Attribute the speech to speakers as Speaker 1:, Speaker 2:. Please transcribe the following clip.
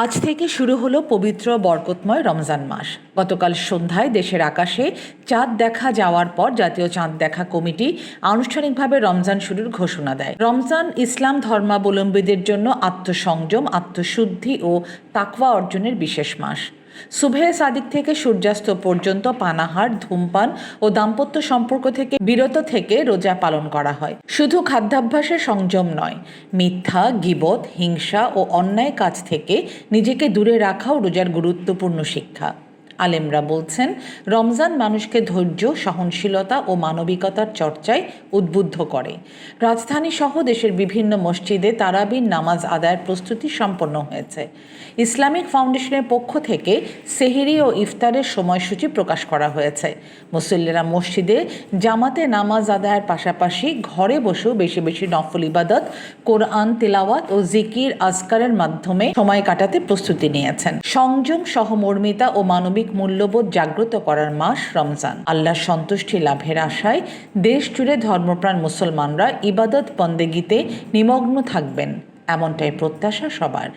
Speaker 1: আজ থেকে শুরু হলো পবিত্র বরকতময় রমজান মাস। গতকাল সন্ধ্যায় দেশের আকাশে চাঁদ দেখা যাওয়ার পর জাতীয় চাঁদ দেখা কমিটি আনুষ্ঠানিকভাবে রমজান শুরুর ঘোষণা দেয়। রমজান ইসলাম ধর্মাবলম্বীদের জন্য আত্মসংযম, আত্মশুদ্ধি ও তাকওয়া অর্জনের বিশেষ মাস। সুবহে সাদিক থেকে সূর্যাস্ত পর্যন্ত পানাহার, ধূমপান ও দাম্পত্য সম্পর্ক থেকে বিরত থেকে রোজা পালন করা হয়। শুধু খাদ্যাভ্যাসে সংযম নয়, মিথ্যা, গীবত, হিংসা ও অন্যায় কাজ থেকে নিজেকে দূরে রাখাও রোজার গুরুত্বপূর্ণ শিক্ষা। আলেমরা বলছেন, রমজান মানুষকে ধৈর্য, সহনশীলতা ও মানবিকতার চর্চায় উদ্বুদ্ধ করে। রাজধানী সহ দেশের বিভিন্ন মসজিদে তারাবির নামাজ আদায়ের প্রস্তুতি সম্পন্ন হয়েছে। ইসলামিক ফাউন্ডেশনের পক্ষ থেকে সেহরি ও ইফতারের সময়সূচি প্রকাশ করা হয়েছে। মুসল্লিরা মসজিদে জামাতে নামাজ আদায়ের পাশাপাশি ঘরে বসেও বেশি বেশি নফল ইবাদত, কোরআন তিলাওয়াত ও জিকির আজকারের মাধ্যমে সময় কাটাতে প্রস্তুতি নিয়েছেন। সংযম, সহমর্মিতা ও মানবিক মূল্যবোধ জাগ্রত করার মাস রমজান। আল্লাহর সন্তুষ্টি লাভের আশায় দেশ জুড়ে ধর্মপ্রাণ মুসলমানরা ইবাদত বন্দেগিতে নিমগ্ন থাকবেন, এমনটাই প্রত্যাশা সবার।